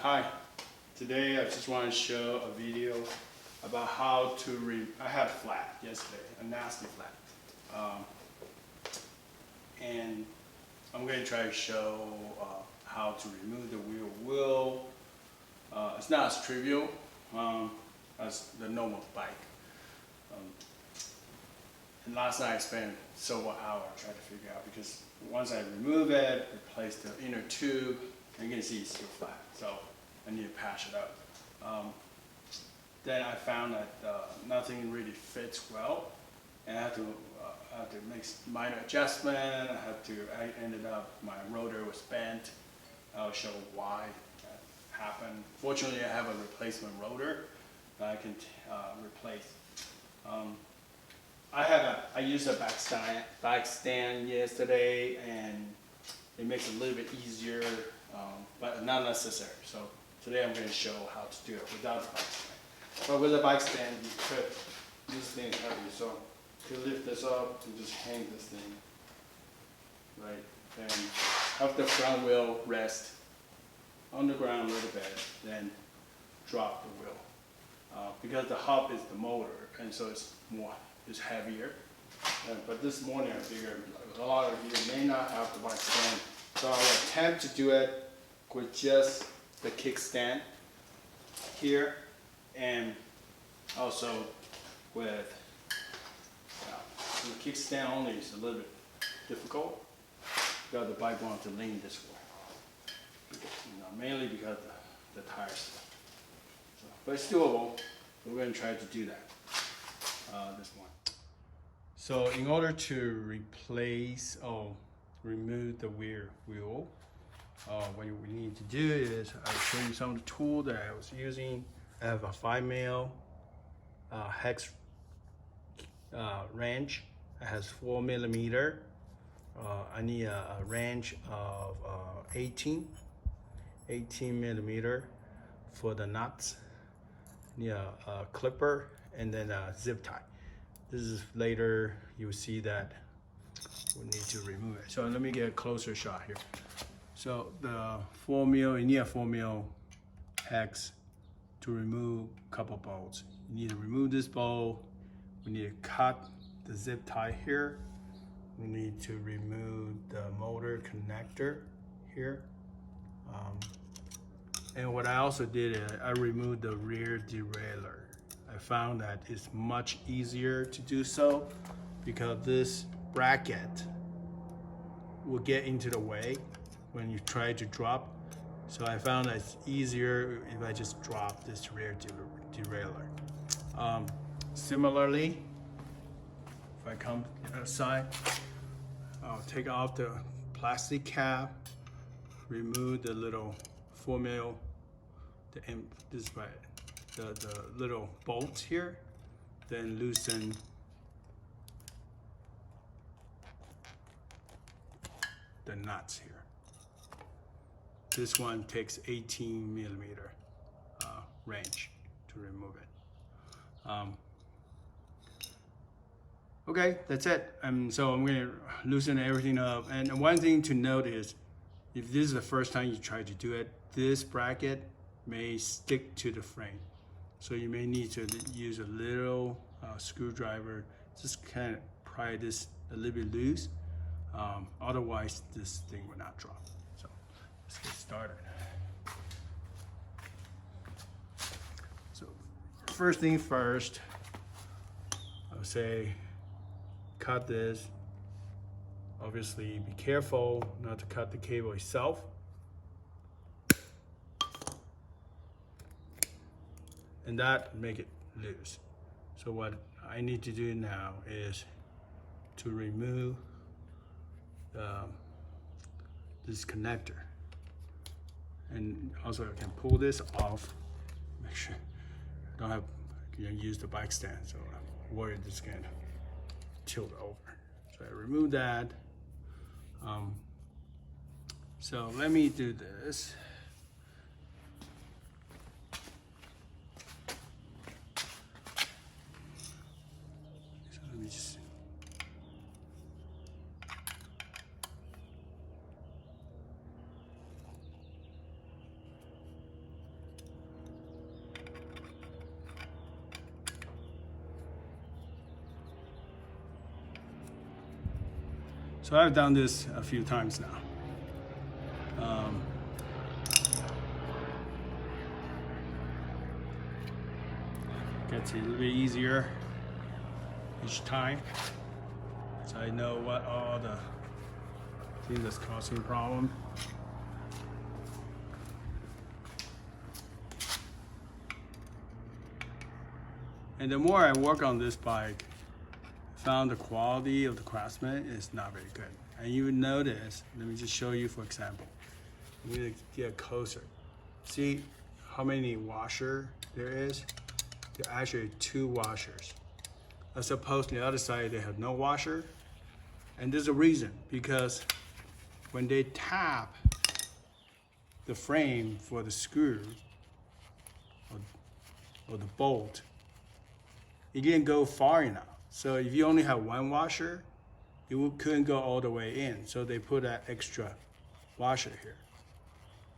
Hi, today I just want to show a video about how to I had a flat yesterday, a nasty flat. And I'm going to try to show how to remove the wheel. It's not as trivial as the normal bike. And last night I spent several hours trying to figure out, because once I remove it, replace the inner tube, and you can see it's still flat. So I need to patch it up. Then I found that nothing really fits well, and I had to make minor adjustment. I ended up, my rotor was bent. I'll show why that happened. Fortunately, I have a replacement rotor that I can replace. I used a back stand yesterday, and it makes it a little bit easier, but not necessary. So today I'm going to show how to do it without the bike stand. But with the bike stand, you could, this thing is heavy, so to lift this up, you just hang this thing, right? And have the front wheel rest on the ground a little bit, then drop the wheel. Because the hub is the motor, and so it's heavier. But this morning I figured a lot of you may not have the bike stand, so I'll attempt to do it with just the kickstand here, and also with the kickstand only is a little bit difficult because the bike wants to lean this way, mainly because the tires. But it's doable. We're going to try to do that this morning. So in order to replace or remove the rear wheel, what we need to do is I'll show you some of the tools that I was using. I have a 5mm hex wrench. It has 4mm. I need a wrench of 18mm for the nuts. I need a clipper and then a zip tie. This is later, you'll see that we need to remove it. So let me get a closer shot here. So the 4mm, you need a 4mm hex to remove a couple bolts. You need to remove this bolt. We need to cut the zip tie here. We need to remove the motor connector here. And what I also did is I removed the rear derailleur. I found that it's much easier to do so because this bracket will get into the way when you try to drop. So I found that it's easier if I just drop this rear derailleur. Similarly, if I come aside, I'll take off the plastic cap, remove the little 4mm, the little bolts here, then loosen the nuts here. This one takes 18mm wrench to remove it. Okay, that's it. So I'm going to loosen everything up. And one thing to note is, if this is the first time you try to do it, this bracket may stick to the frame. So you may need to use a little screwdriver, just kind of pry this a little bit loose. Otherwise, this thing will not drop. So let's get started. So first thing first, I'll say cut this. Obviously, be careful not to cut the cable itself. And that make it loose. So what I need to do now is to remove this connector. And also I can pull this off, make sure I don't have, use the bike stand, so I'm worried this is gonna tilt over. So I remove that. So let me do this. So let me just So I've done this a few times now. Gets a little bit easier each time. So I know what all the things that's causing a problem. And the more I work on this bike, I found the quality of the Craftsman is not very good. And you would notice, let me just show you for example. I'm gonna get closer. See how many washer there is? There are actually 2 washers. As opposed to the other side, they have no washer. And there's a reason, because when they tap the frame for the screw or the bolt, it didn't go far enough. So if you only have 1 washer, you couldn't go all the way in. So they put that extra washer here.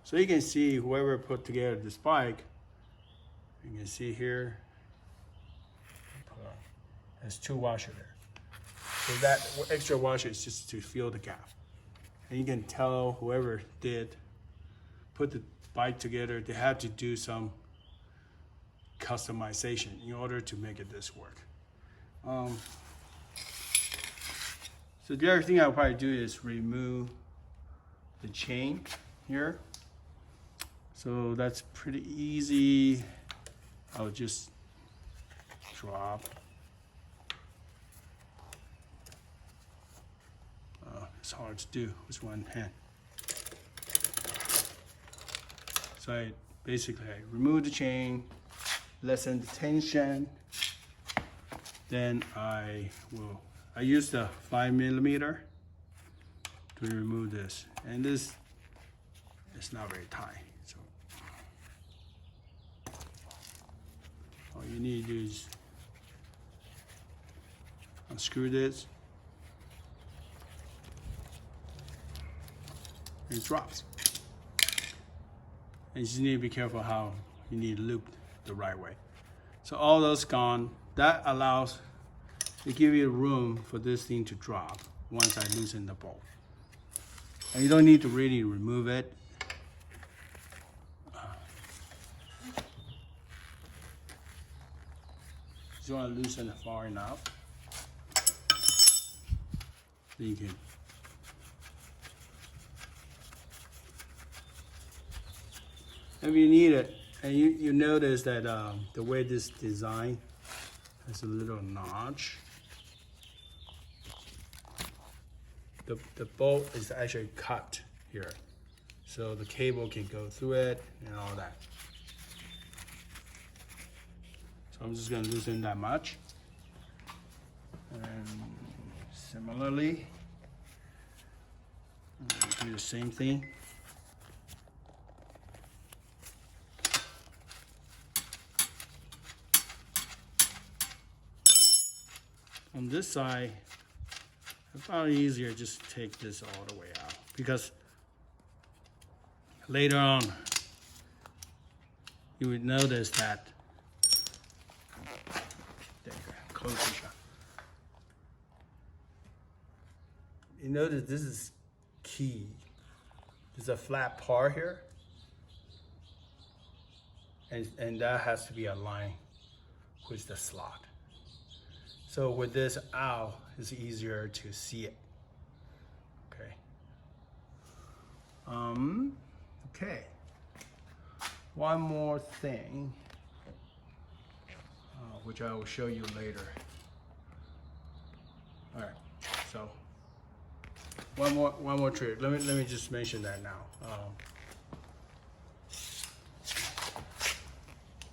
So you can see whoever put together this bike, you can see here, there's 2 washers there. So that extra washer is just to fill the gap. And you can tell whoever did put the bike together, they had to do some customization in order to make it this work. So the other thing I'll probably do is remove the chain here. So that's pretty easy. I'll just drop. It's hard to do with one hand. So I remove the chain, lessen the tension. Then I use the 5mm to remove this. And this is not very tight. So all you need to do is unscrew this. And it drops. And you just need to be careful how you need to loop the right way. So all those gone. That allows to give you room for this thing to drop once I loosen the bolt. And you don't need to really remove it. You want to loosen it far enough. Then you can if you need it, and you notice that the way this design has a little notch, the bolt is actually cut here, so the cable can go through it and all that. So I'm just going to loosen that much, and similarly, do the same thing. On this side, it's probably easier just to take this all the way out, because later on you would notice that there you go, close the shot. You notice this is key. There's a flat part here, and that has to be aligned with the slot. So with this out, it's easier to see it. Okay. Okay. One more thing, which I will show you later. All right. So one more trick. Let me just mention that now.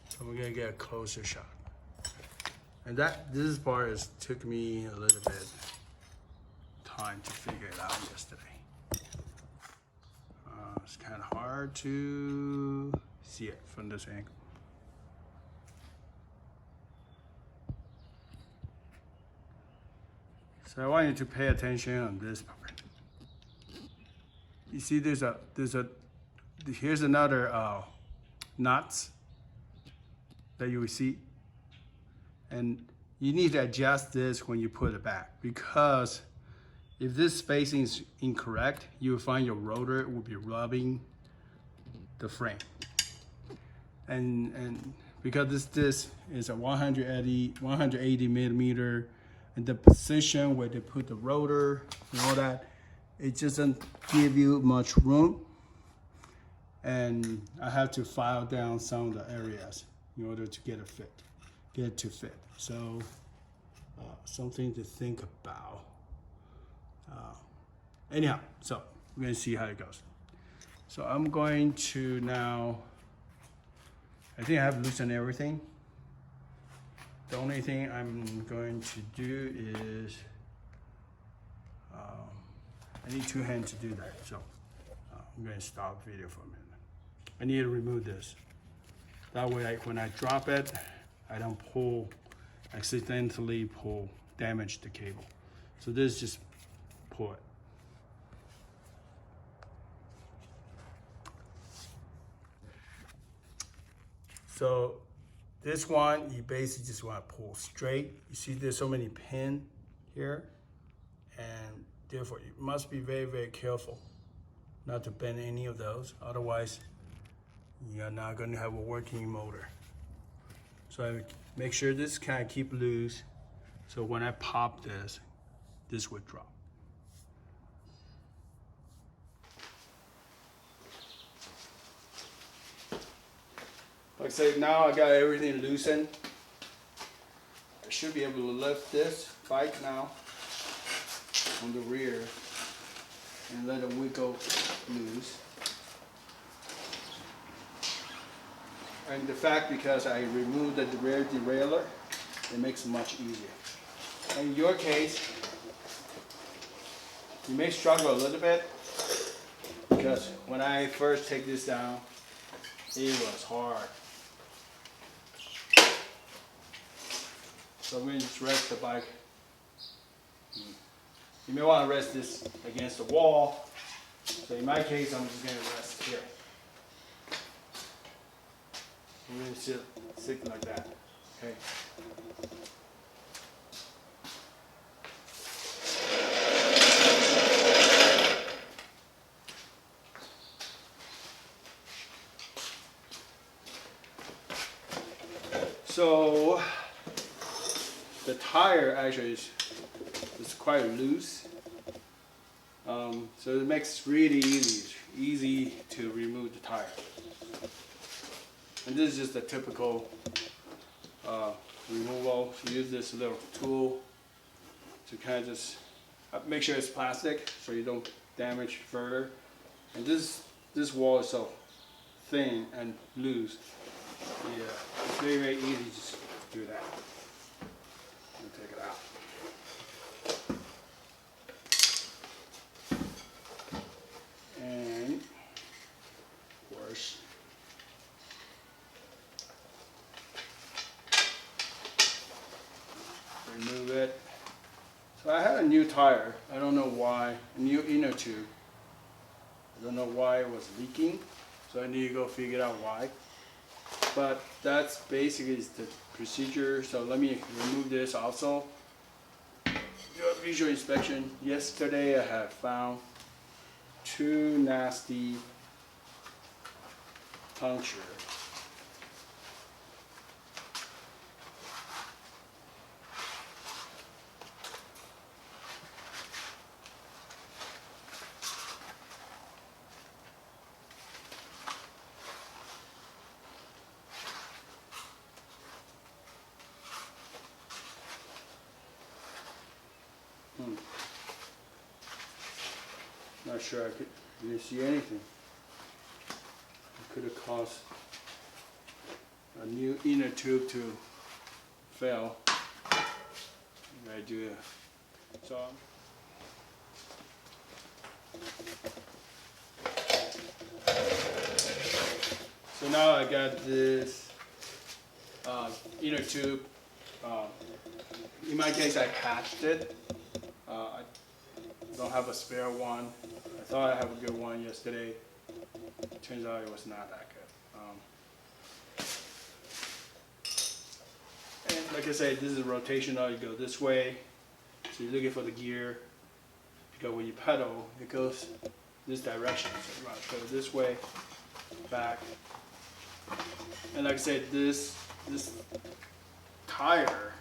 So we're gonna get a closer shot. And this part took me a little bit time to figure it out yesterday. It's kind of hard to see it from this angle. So I want you to pay attention on this part. You see, here's another nuts that you will see. And you need to adjust this when you put it back, because If this spacing is incorrect, you will find your rotor will be rubbing the frame. And because this disc is a 180 millimeter, and the position where they put the rotor and all that, it doesn't give you much room. And I have to file down some of the areas in order to get it to fit. So something to think about. Anyhow, so we're gonna see how it goes. So I'm going to now, I think I have loosened everything. The only thing I'm going to do is, I need two hands to do that. So I'm going to stop video for a minute. I need to remove this. That way, when I drop it, I don't accidentally damage the cable. So this just pull it. So this one, you basically just want to pull straight. You see there's so many pins here, and therefore you must be very, very careful not to bend any of those. Otherwise, you're not going to have a working motor. So I make sure this kind of keep loose. So when I pop this would drop. Like I say, now I got everything loosened. I should be able to lift this bike now on the rear and let it wiggle loose. And the fact, because I removed the rear derailleur, it makes it much easier. In your case, you may struggle a little bit because when I first take this down, it was hard. So I'm going to just rest the bike. You may want to rest this against the wall. So in my case, I'm just going to rest here. I'm going to sit like that. Okay. So the tire actually is quite loose, so it makes it really easy to remove the tire. And this is just a typical removal. So use this little tool to kind of just make sure it's plastic so you don't damage further. And this wall is so thin and loose. Yeah, it's very, very easy to just do that. And take it out. And of course, remove it. So I had a new tire. I don't know why. A new inner tube. I don't know why it was leaking. So I need to go figure out why. But that's basically the procedure. So let me remove this also. Do a visual inspection. Yesterday I have found two nasty punctures. Not sure didn't see anything. It could have caused a new inner tube to fail. I do it. So now I got this inner tube. In my case, I patched it. I don't have a spare one. I thought I had a good one yesterday. Turns out it was not that good. And like I said, this is rotational. You go this way. So you're looking for the gear. because when you pedal, it goes this direction. So you want to go this way, back. And like I said, this tire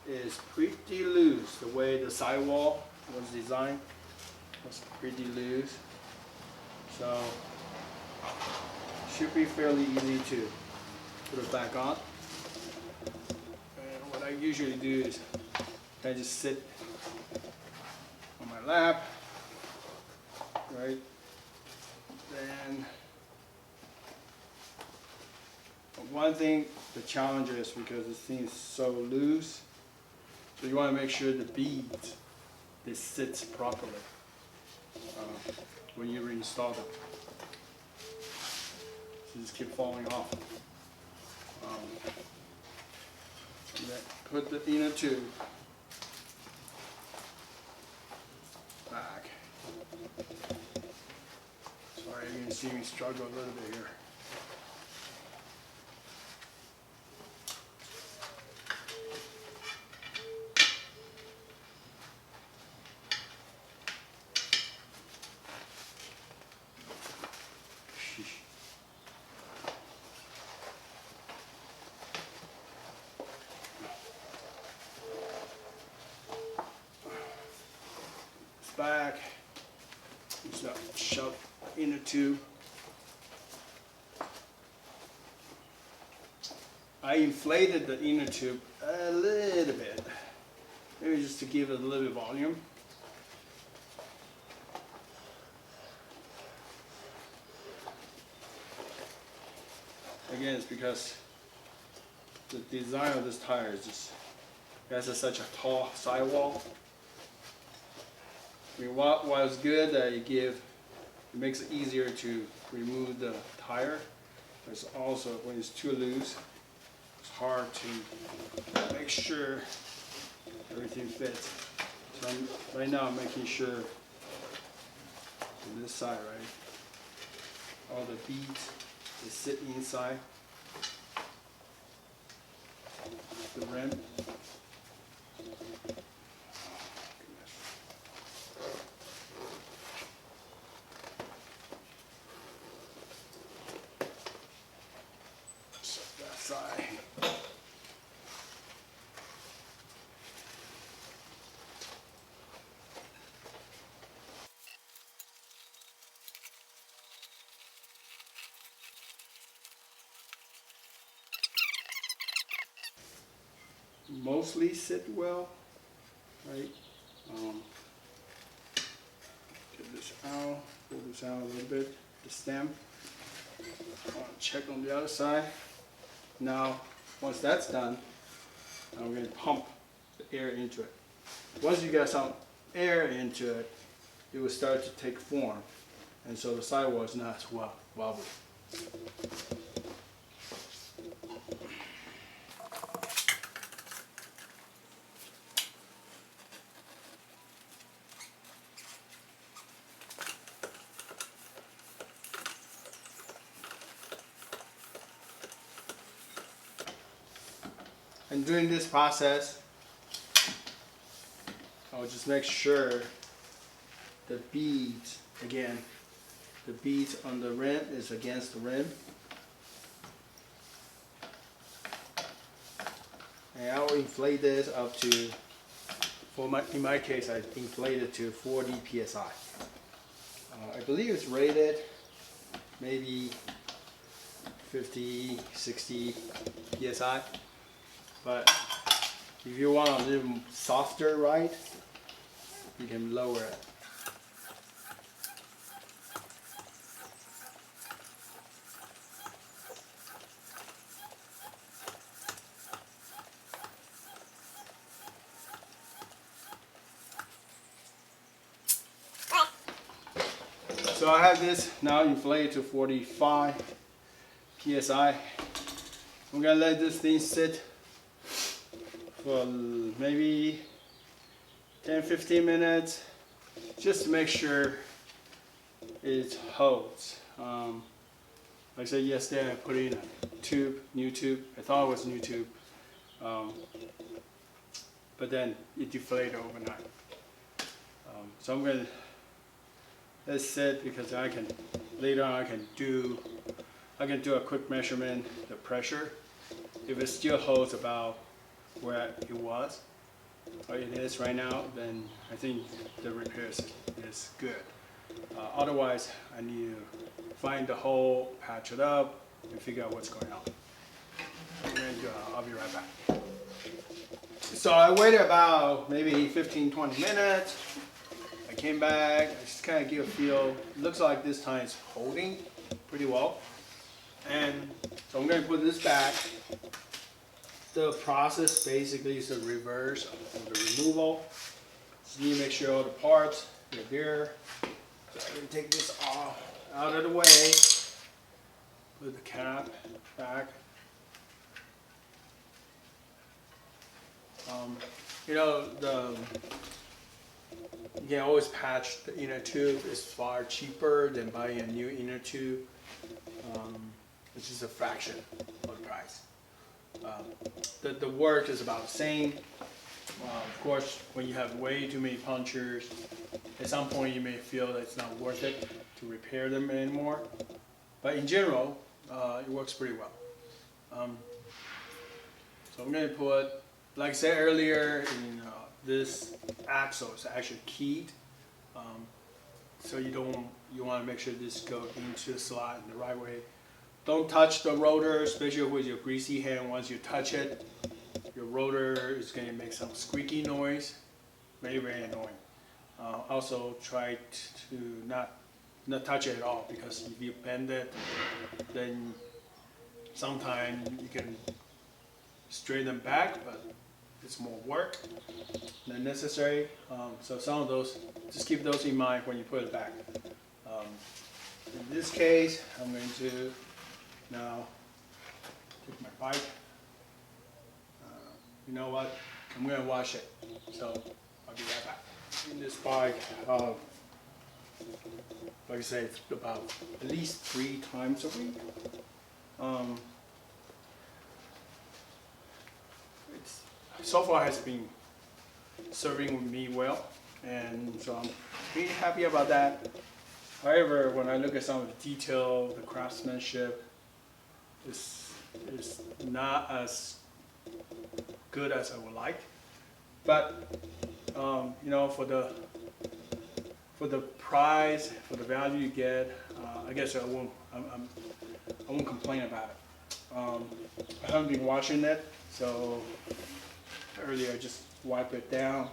is pretty loose. The way the sidewall was designed was pretty loose. So should be fairly easy to put it back on. And what I usually do is I just sit on my lap, right? Then one thing, the challenge is because this thing is so loose, so you want to make sure the beads, they sit properly when you reinstall them. So just keep falling off. And then put the inner tube back. Sorry, you can see me struggle a little bit here. Back, so shove inner tube. I inflated the inner tube a little bit, maybe just to give it a little bit of volume. Again, it's because the design of this tire is just, it has such a tall sidewall. I mean, what was good that it makes it easier to remove the tire. But it's also, when it's too loose, it's hard to make sure everything fits. So right now I'm making sure on this side, right, all the beads, they sit inside the rim. Mostly sit well, right? Get this out, pull this out a little bit, the stem. Check on the other side. Now, once that's done, I'm going to pump the air into it. Once you get some air into it, it will start to take form, and so the sidewall is not as wobbly. And during this process, I'll just make sure the beads, again, the beads on the rim is against the rim. And I will inflate this up to, in my case, I inflate it to 40 psi. I believe it's rated maybe 50, 60 psi. But if you want a little softer ride, you can lower it. So I have this now inflated to 45 psi. I'm gonna let this thing sit for maybe 10-15 minutes, just to make sure it holds. Like I said yesterday, I put in a tube, new tube. I thought it was a new tube, but then it deflated overnight. So I'm going to let it sit because I can later on I can do a quick measurement the pressure. If it still holds about where it was or it is right now, then I think the repair is good. Otherwise, I need to find the hole, patch it up, and figure out what's going on. I'll be right back. So I waited about maybe 15-20 minutes. I came back, I just kind of get a feel. It looks like this time it's holding pretty well. And so I'm going to put this back. The process basically is the reverse of the removal. So you need to make sure all the parts are there. So I can take this off out of the way. Put the cap back. You know, you can always patch the inner tube. It's far cheaper than buying a new inner tube. It's just a fraction of the price. The work is about the same. Of course, when you have way too many punctures, at some point you may feel that it's not worth it to repair them anymore. But in general, it works pretty well. So I'm going to put, like I said earlier, this axle is actually keyed. So you want to make sure this goes into the slot in the right way. Don't touch the rotor, especially with your greasy hand. Once you touch it, your rotor is going to make some squeaky noise. Very, very annoying. Also try to not touch it at all, because if you bend it, then sometimes you can straighten them back, but it's more work than necessary. So some of those, just keep those in mind when you put it back. In this case, I'm going to now take my bike. You know what? I'm going to wash it. So I'll be right back. In this bike, like I say, it's about at least 3 times a week. So far has been serving me well, and so I'm pretty happy about that. However, when I look at some of the detail, the craftsmanship is not as good as I would like. But you know, for the price, for the value you get, I guess I won't complain about it. I haven't been washing it, so earlier I just wipe it down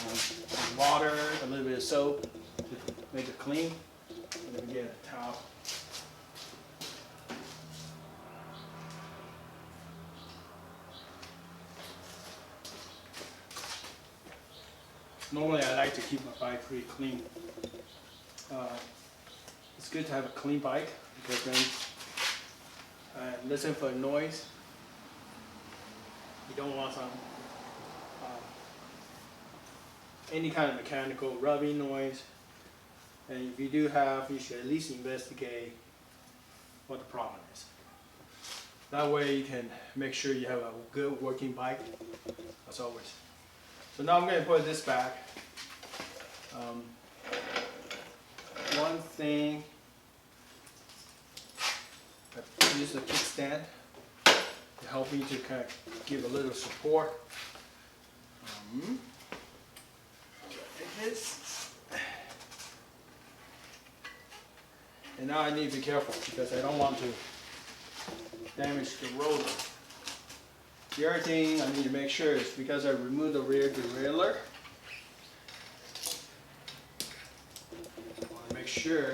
with water, a little bit of soap to make it clean, and then get a towel. Normally I like to keep my bike pretty clean. It's good to have a clean bike, because then listen for noise. You don't want some any kind of mechanical rubbing noise. And if you do have, you should at least investigate what the problem is. That way you can make sure you have a good working bike, as always. So now I'm going to put this back. One thing, I use the kickstand to help me to kind of give a little support. And now I need to be careful, because I don't want to damage the rotor. The other thing I need to make sure is, because I removed the rear derailleur, I want to make sure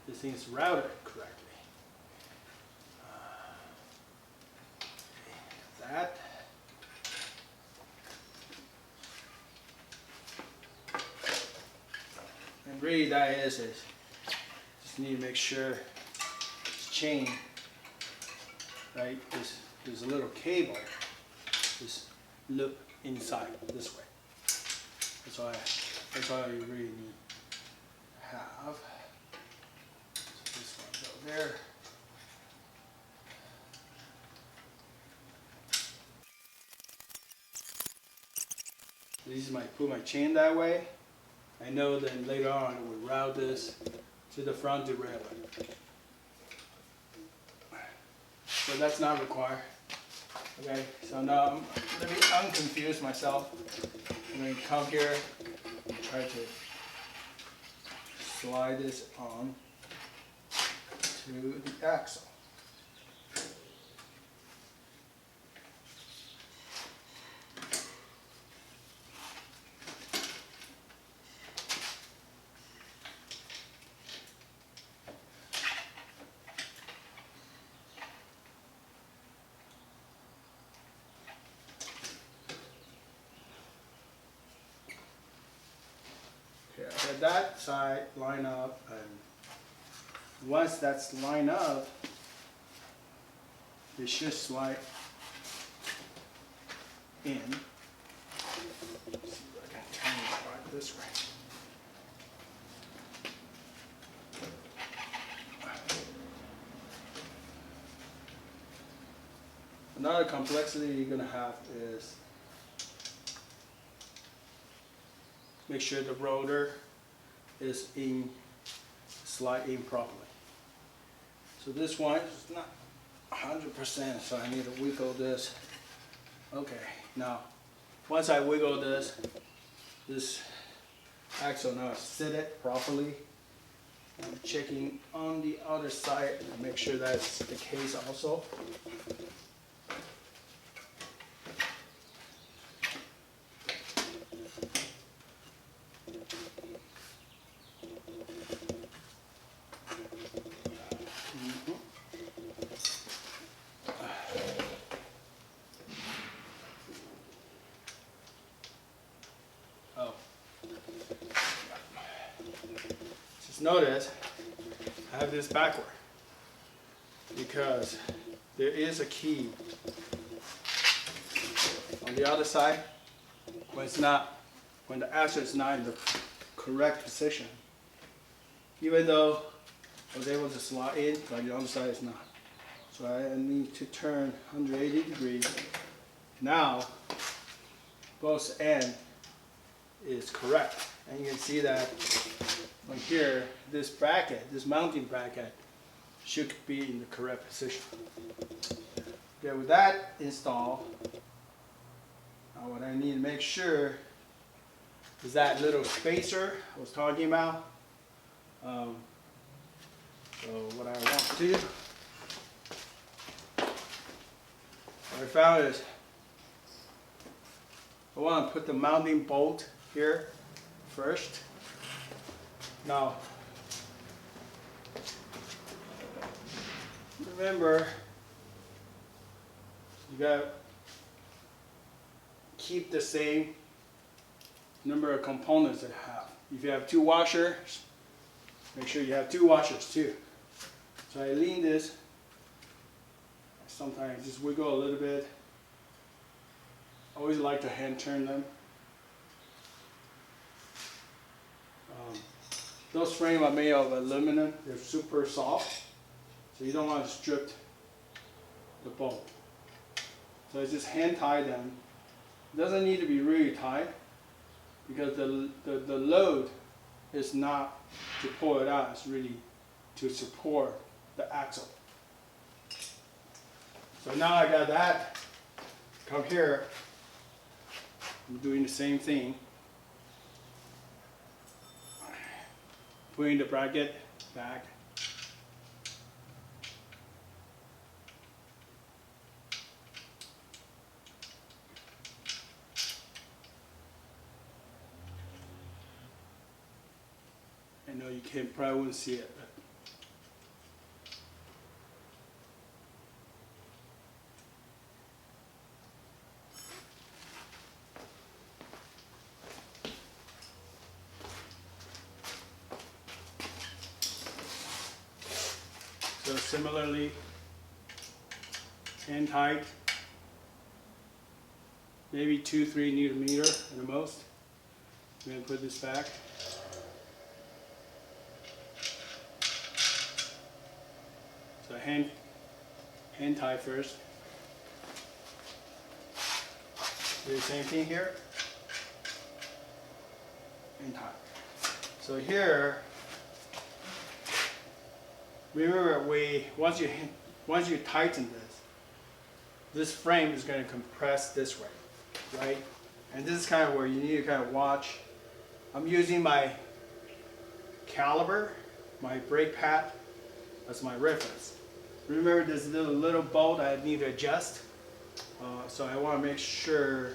this thing is routed correctly. That. And really that is just need to make sure this chain, right, there's a little cable just loop inside this way. That's all you really need to have. So this one go there. So this is put my chain that way. I know then later on I will route this to the front derailleur. So that's not required. Okay, so now let me unconfuse myself. I'm going to come here and try to slide this on to the axle. Let that side line up, and once that's lined up, it should slide in. Let's see if I can turn it right this way. Another complexity you're going to have is make sure the rotor is slide in properly. So this one is not 100%, so I need to wiggle this. Okay, now once I wiggle this axle now is seated properly. I'm checking on the other side to make sure that's the case also. Notice I have this backward because there is a key on the other side when the axle is not in the correct position. Even though I was able to slide in, but the other side is not. So I need to turn 180 degrees. Now both end is correct, and you can see that from here, this bracket, this mounting bracket, should be in the correct position. Okay, with that installed, what I need to make sure is that little spacer I was talking about. So what I want to do, what I found is I want to put the mounting bolt here first. Now, remember, you gotta keep the same number of components that you have. If you have 2 washers, make sure you have 2 washers too. So I lean this, sometimes just wiggle a little bit. I always like to hand turn them. Those frames are made of aluminum. They're super soft, so you don't want to strip the bolt. So I just hand tie them. It doesn't need to be really tight because the load is not to pull it out. It's really to support the axle. So now I got that. Come here. I'm doing the same thing. Putting the bracket back. I know you probably wouldn't see it. So similarly, hand tight, maybe 2-3 Newton meter at the most. I'm going to put this back. So hand tie first. Do the same thing here. in time. So here, remember once you tighten this frame is going to compress this way, right? And this is kind of where you need to kind of watch. I'm using my caliper, my brake pad, as my reference. Remember this little bolt I need to adjust. So I want to make sure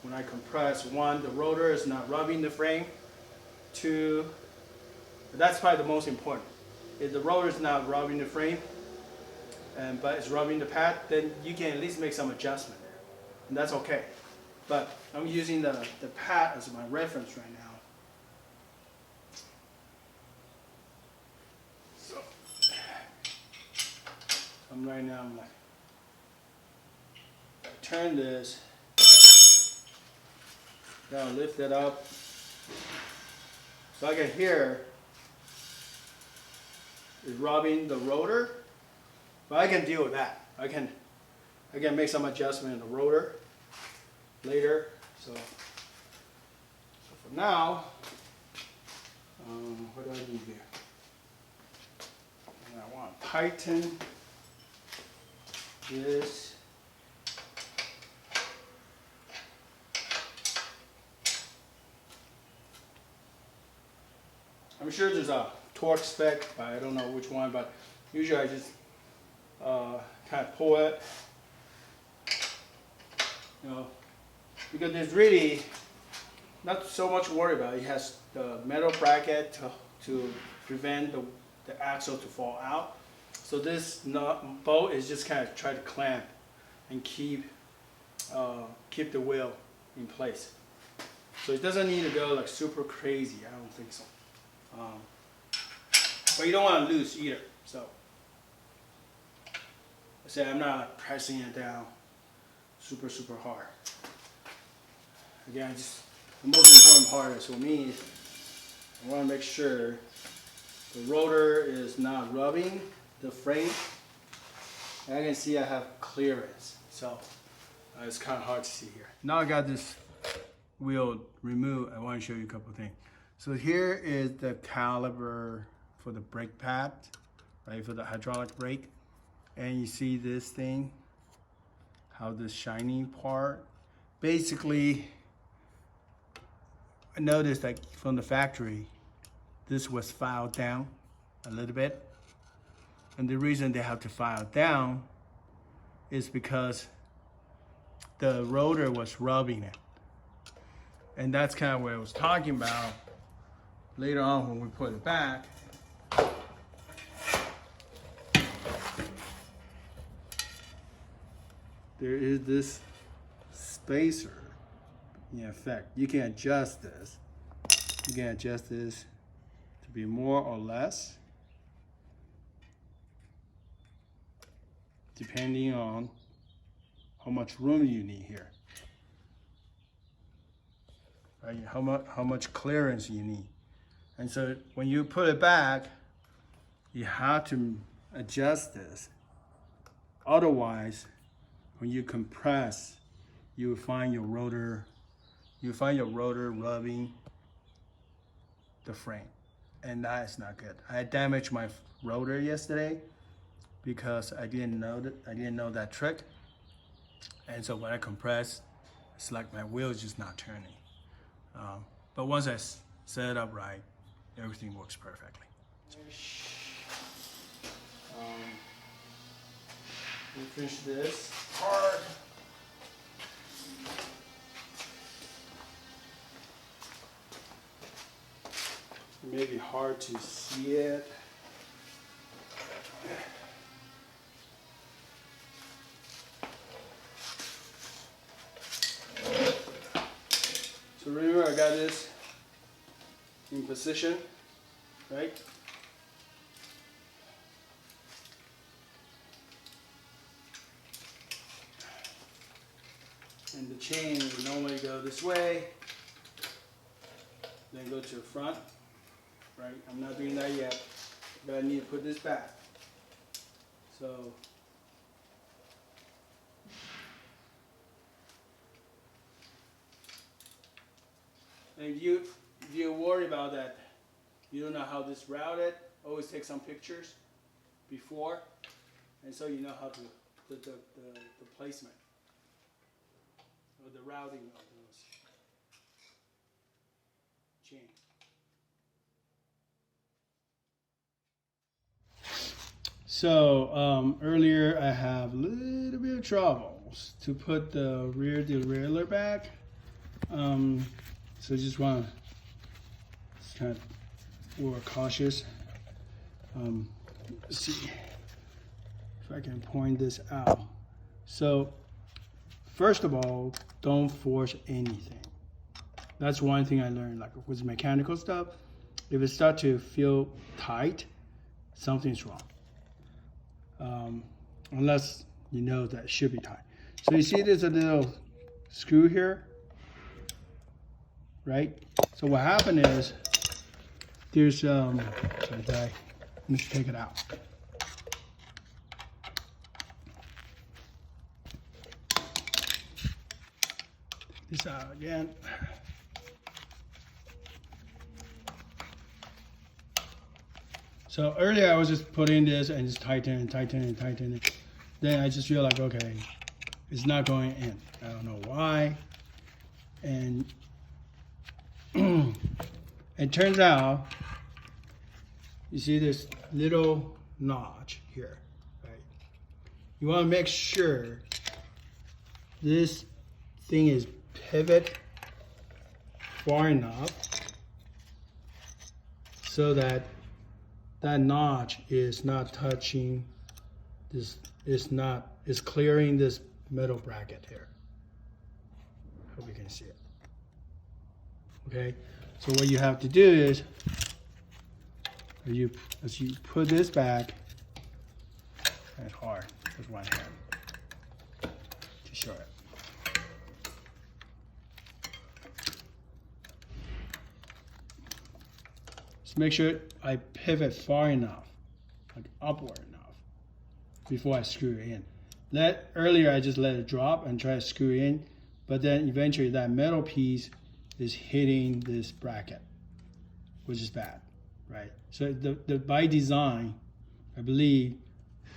when I compress, one, the rotor is not rubbing the frame. Two, that's probably the most important. If the rotor is not rubbing the frame, but it's rubbing the pad, then you can at least make some adjustment there. And that's okay. But I'm using the pad as my reference right now. So I'm like, turn this, now lift it up. So I can hear it's rubbing the rotor, but I can deal with that. I can make some adjustment in the rotor later. So for now, what do I need here? And I want to tighten this. I'm sure there's a torque spec, but I don't know which one, but usually I just kind of pull it, because there's really not so much worry about it. It has the metal bracket to prevent the axle to fall out. So this bolt is just kind of try to clamp and keep the wheel in place. So it doesn't need to go like super crazy. I don't think so. But you don't want to lose either. So I say I'm not pressing it down super hard. Again, just the most important part is for me, I want to make sure the rotor is not rubbing the frame. And I can see I have clearance. So it's kind of hard to see here. Now I got this wheel removed. I want to show you a couple of things. So here is the caliper for the brake pad, right, for the hydraulic brake. And you see this thing, how this shiny part. Basically, I noticed that from the factory, this was filed down a little bit. And the reason they have to file down is because the rotor was rubbing it. And that's kind of what I was talking about later on when we put it back. There is this spacer in effect. You can adjust this. You can adjust this to be more or less, depending on how much room you need here. Right? How much clearance you need. And so when you put it back, you have to adjust this. Otherwise, when you compress, you will find your rotor rubbing the frame. And that is not good. I damaged my rotor yesterday because I didn't know that trick. And so when I compress, it's like my wheel is just not turning. But once I set it up right, everything works perfectly. We finish this part. It may be hard to see it. So remember, I got this in position, right? And the chain would normally go this way, then go to the front, right? I'm not doing that yet, but I need to put this back. So and if you're worried about that, you don't know how this routed, always take some pictures before, and so you know how to the placement or the routing of those chains. So earlier I have a little bit of troubles to put the rear derailleur back. So just want to kind of more cautious. Let's see if I can point this out. So first of all, don't force anything. That's one thing I learned, like with mechanical stuff. If it starts to feel tight, something's wrong. Unless you know that it should be tight. So you see there's a little screw here, right? So what happened is there's let me take it out. Take this out again. So earlier I was just putting this and just tighten it. Then I just feel like, okay, it's not going in. I don't know why. And it turns out, you see this little notch here, right? You want to make sure this thing is pivot far enough so that that notch is not touching this, it's clearing this metal bracket here. Hope you can see it. Okay, so what you have to do is, as you put this back, it's hard with one hand to show it. Just make sure I pivot far enough, like upward enough, before I screw it in. Earlier I just let it drop and try to screw it in, but then eventually that metal piece is hitting this bracket, which is bad, right? So by design, I believe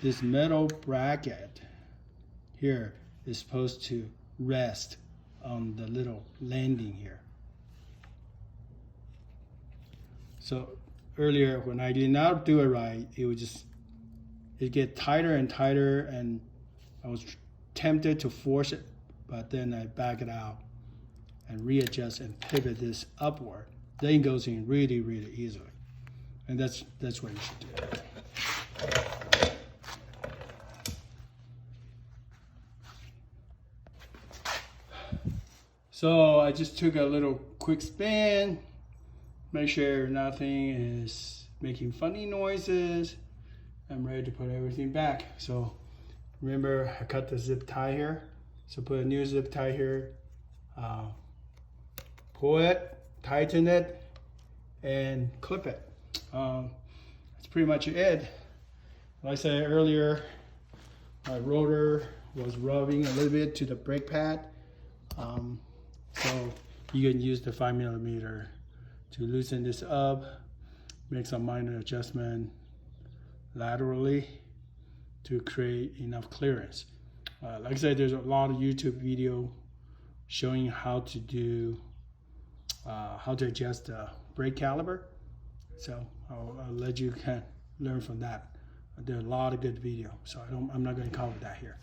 this metal bracket here is supposed to rest on the little landing here. So earlier when I did not do it right, it get tighter and tighter, and I was tempted to force it, but then I back it out and readjust and pivot this upward. Then it goes in really, really easily. And that's what you should do. So I just took a little quick spin, make sure nothing is making funny noises. I'm ready to put everything back. So remember, I cut the zip tie here. So put a new zip tie here. Pull it, tighten it, and clip it. That's pretty much it. Like I said earlier, my rotor was rubbing a little bit to the brake pad. So you can use the 5mm to loosen this up, make some minor adjustment laterally to create enough clearance. Like I said, there's a lot of YouTube video showing how to do, how to adjust the brake caliber. So I'll let you kind of learn from that. There are a lot of good video, so I'm not going to cover that here.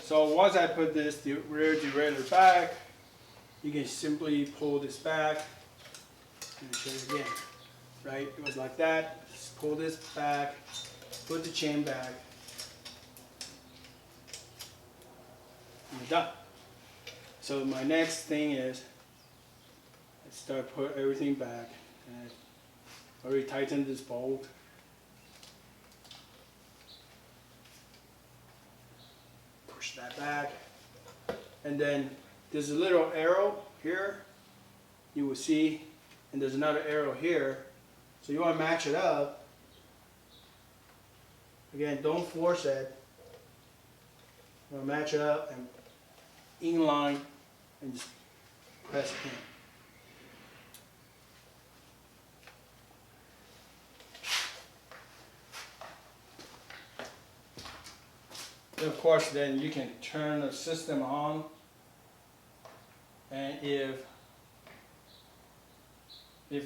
So once I put this rear derailleur back, you can simply pull this back and show you again, right? It was like that. Just pull this back, put the chain back, and you're done. So my next thing is I start put everything back, and I already tightened this bolt. Push that back, and then there's a little arrow here you will see, and there's another arrow here, so you want to match it up. Again, don't force it. I'm gonna match it up and inline and just press in. And of course, then you can turn the system on, and if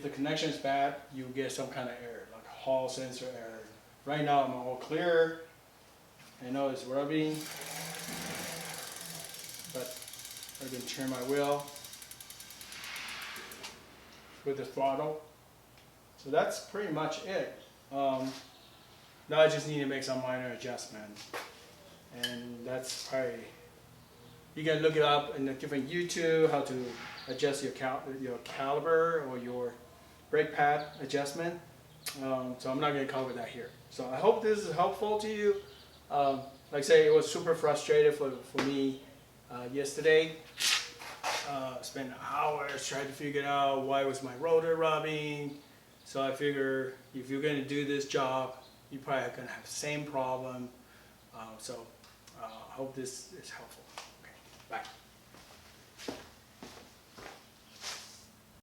the connection is bad, you get some kind of error, like hall sensor error. Right now I'm all clear. I know it's rubbing, but I can turn my wheel with the throttle. So that's pretty much it. Now I just need to make some minor adjustments. And that's probably, you can look it up in the different YouTube, how to adjust your caliber or your brake pad adjustment. So I'm not going to cover that here. So I hope this is helpful to you. Like I say, it was super frustrating for me yesterday. Spent hours trying to figure out why was my rotor rubbing. So I figure if you're going to do this job, you're probably going to have the same problem. So I hope this is helpful. Okay, bye.